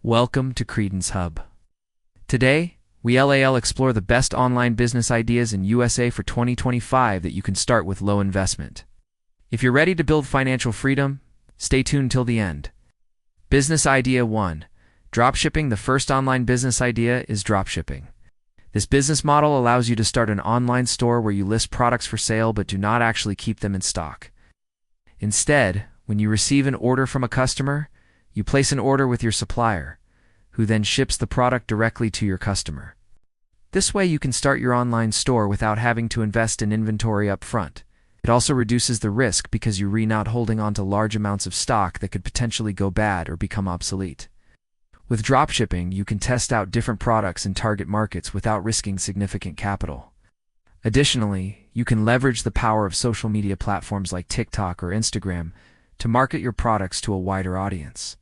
Welcome to Credence Hub. Today, we'll explore the best online business ideas in USA for 2025 that you can start with low investment. If you're ready to build financial freedom, stay tuned till the end. Business Idea 1. Dropshipping. The first online business idea is dropshipping. This business model allows you to start an online store where you list products for sale but do not actually keep them in stock. Instead, when you receive an order from a customer, you place an order with your supplier, who then ships the product directly to your customer. This way you can start your online store without having to invest in inventory up front. It also reduces the risk because you're not holding on to large amounts of stock that could potentially go bad or become obsolete. With dropshipping, you can test out different products in target markets without risking significant capital. Additionally, you can leverage the power of social media platforms like TikTok or Instagram to market your products to a wider audience.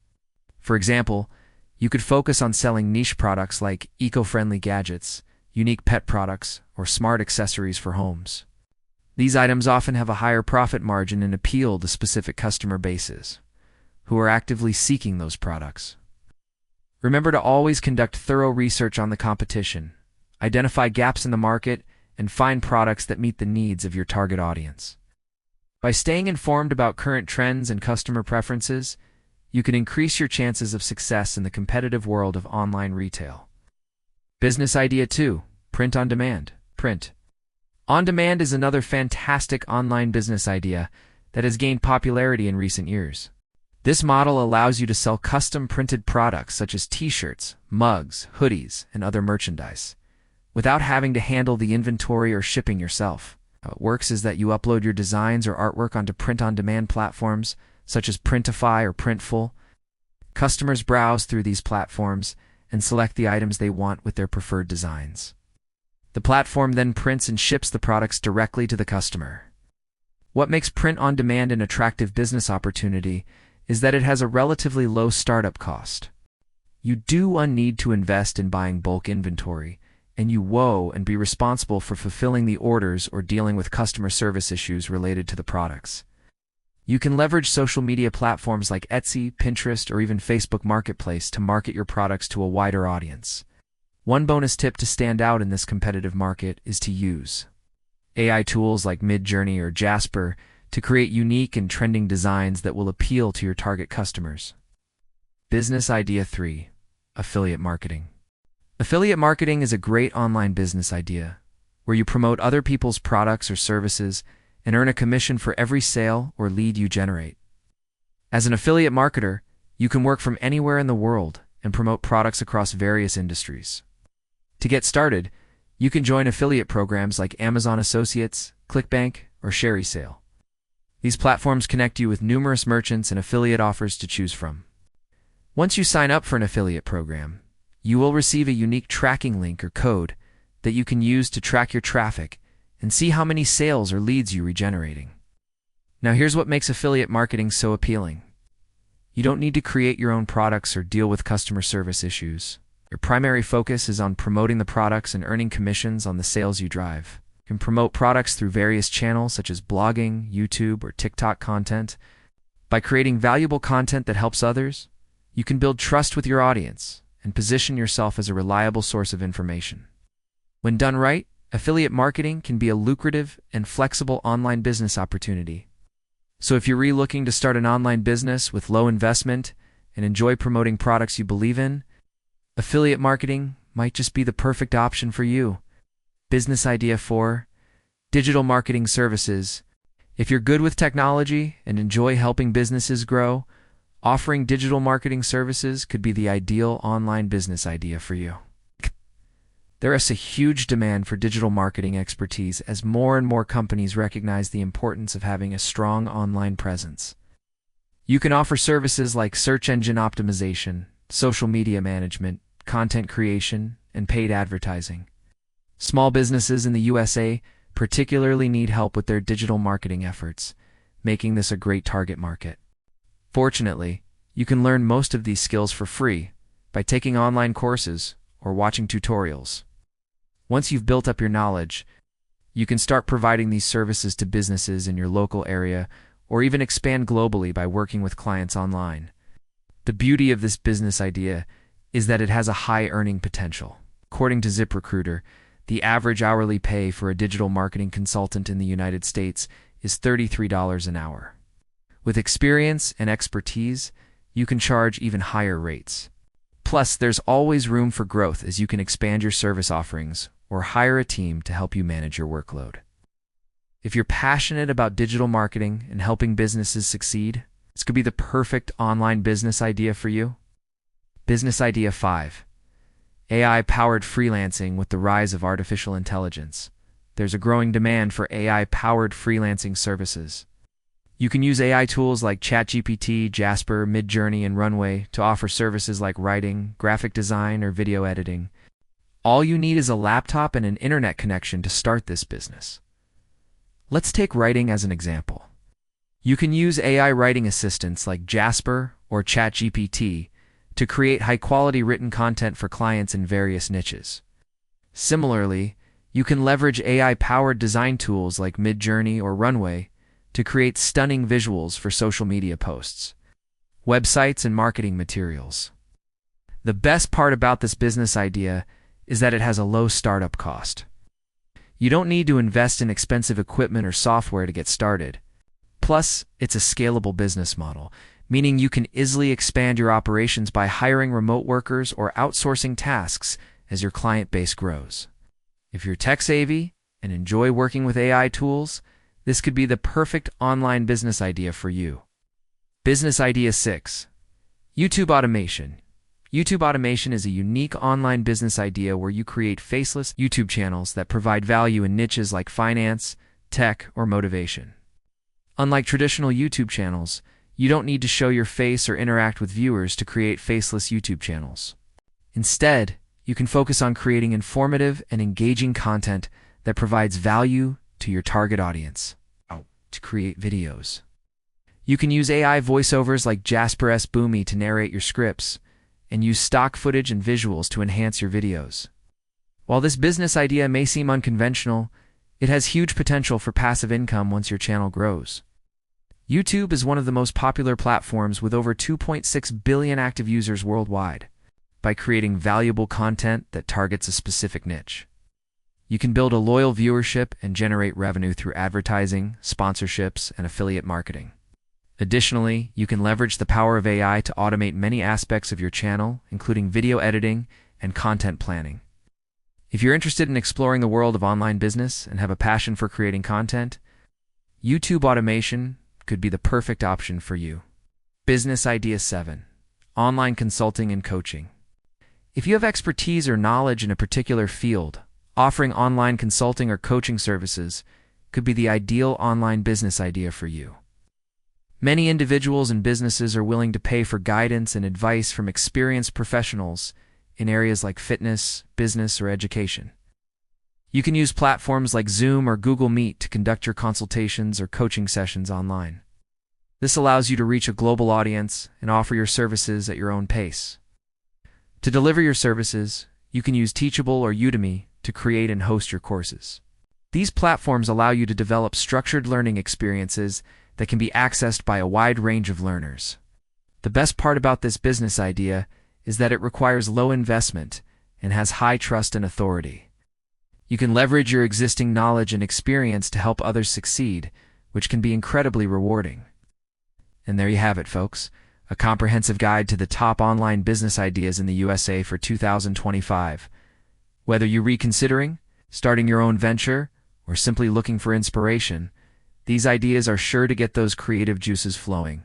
For example, you could focus on selling niche products like eco-friendly gadgets, unique pet products, or smart accessories for homes. These items often have a higher profit margin and appeal to specific customer bases, who are actively seeking those products. Remember to always conduct thorough research on the competition, identify gaps in the market, and find products that meet the needs of your target audience. By staying informed about current trends and customer preferences, you can increase your chances of success in the competitive world of online retail. Business Idea 2. Print on demand. Print on demand is another fantastic online business idea that has gained popularity in recent years. This model allows you to sell custom printed products such as t-shirts, mugs, hoodies, and other merchandise, without having to handle the inventory or shipping yourself. How it works is that you upload your designs or artwork onto print-on-demand platforms such as Printify or Printful. Customers browse through these platforms and select the items they want with their preferred designs. The platform then prints and ships the products directly to the customer. What makes print-on-demand an attractive business opportunity is that it has a relatively low startup cost. You do need to invest in buying bulk inventory, and you and be responsible for fulfilling the orders or dealing with customer service issues related to the products. You can leverage social media platforms like Etsy, Pinterest, or even Facebook Marketplace to market your products to a wider audience. One bonus tip to stand out in this competitive market is to use AI tools like Midjourney or Jasper to create unique and trending designs that will appeal to your target customers. Business Idea 3. Affiliate marketing. Affiliate marketing is a great online business idea where you promote other people's products or services and earn a commission for every sale or lead you generate. As an affiliate marketer, you can work from anywhere in the world and promote products across various industries. To get started, you can join affiliate programs like Amazon Associates, ClickBank, or ShareSale. These platforms connect you with numerous merchants and affiliate offers to choose from. Once you sign up for an affiliate program, you will receive a unique tracking link or code that you can use to track your traffic and see how many sales or leads you're regenerating. Now here's what makes affiliate marketing so appealing. You don't need to create your own products or deal with customer service issues. Your primary focus is on promoting the products and earning commissions on the sales you drive. You can promote products through various channels such as blogging, YouTube, or TikTok content. By creating valuable content that helps others, you can build trust with your audience and position yourself as a reliable source of information. When done right, affiliate marketing can be a lucrative and flexible online business opportunity. So if you're looking to start an online business with low investment and enjoy promoting products you believe in, affiliate marketing might just be the perfect option for you. Business Idea 4. Digital marketing services. If you're good with technology and enjoy helping businesses grow, offering digital marketing services could be the ideal online business idea for you. There is a huge demand for digital marketing expertise as more and more companies recognize the importance of having a strong online presence. You can offer services like search engine optimization, social media management, content creation, and paid advertising. Small businesses in the USA particularly need help with their digital marketing efforts, making this a great target market. Fortunately, you can learn most of these skills for free by taking online courses or watching tutorials. Once you've built up your knowledge, you can start providing these services to businesses in your local area or even expand globally by working with clients online. The beauty of this business idea is that it has a high earning potential. According to ZipRecruiter, the average hourly pay for a digital marketing consultant in the United States is $33 an hour. With experience and expertise, you can charge even higher rates. Plus, there's always room for growth as you can expand your service offerings or hire a team to help you manage your workload. If you're passionate about digital marketing and helping businesses succeed, this could be the perfect online business idea for you. Business Idea 5. AI-powered freelancing with the rise of artificial intelligence. There's a growing demand for AI-powered freelancing services. You can use AI tools like ChatGPT, Jasper, Midjourney, and Runway to offer services like writing, graphic design, or video editing. All you need is a laptop and an internet connection to start this business. Let's take writing as an example. You can use AI writing assistants like Jasper or ChatGPT to create high-quality written content for clients in various niches. Similarly, you can leverage AI-powered design tools like Midjourney or Runway to create stunning visuals for social media posts, websites, and marketing materials. The best part about this business idea is that it has a low startup cost. You don't need to invest in expensive equipment or software to get started. Plus, it's a scalable business model, meaning you can easily expand your operations by hiring remote workers or outsourcing tasks as your client base grows. If you're tech-savvy and enjoy working with AI tools, this could be the perfect online business idea for you. Business Idea 6. YouTube automation. YouTube automation is a unique online business idea where you create faceless YouTube channels that provide value in niches like finance, tech, or motivation. Unlike traditional YouTube channels, you don't need to show your face or interact with viewers to create faceless YouTube channels. Instead, you can focus on creating informative and engaging content that provides value to your target audience. To create videos, you can use AI voiceovers like Jasper S. Boomi to narrate your scripts, and use stock footage and visuals to enhance your videos. While this business idea may seem unconventional, it has huge potential for passive income once your channel grows. YouTube is one of the most popular platforms with over 2.6 billion active users worldwide. By creating valuable content that targets a specific niche, you can build a loyal viewership and generate revenue through advertising, sponsorships, and affiliate marketing. Additionally, you can leverage the power of AI to automate many aspects of your channel, including video editing and content planning. If you're interested in exploring the world of online business and have a passion for creating content, YouTube automation could be the perfect option for you. Business Idea 7. Online consulting and coaching. If you have expertise or knowledge in a particular field, offering online consulting or coaching services could be the ideal online business idea for you. Many individuals and businesses are willing to pay for guidance and advice from experienced professionals in areas like fitness, business, or education. You can use platforms like Zoom or Google Meet to conduct your consultations or coaching sessions online. This allows you to reach a global audience and offer your services at your own pace. To deliver your services, you can use Teachable or Udemy to create and host your courses. These platforms allow you to develop structured learning experiences that can be accessed by a wide range of learners. The best part about this business idea is that it requires low investment and has high trust and authority. You can leverage your existing knowledge and experience to help others succeed, which can be incredibly rewarding. And there you have it, folks. A comprehensive guide to the top online business ideas in the USA for 2025. Whether you're reconsidering, starting your own venture, or simply looking for inspiration, these ideas are sure to get those creative juices flowing.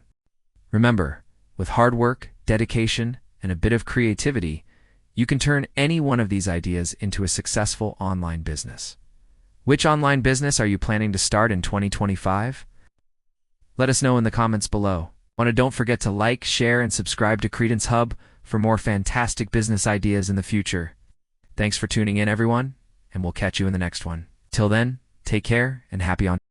Remember, with hard work, dedication, and a bit of creativity, you can turn any one of these ideas into a successful online business. Which online business are you planning to start in 2025? Let us know in the comments below. Don't forget to like, share, and subscribe to Credence Hub for more fantastic business ideas in the future. Thanks for tuning in, everyone, and we'll catch you in the next one. Till then, take care and happy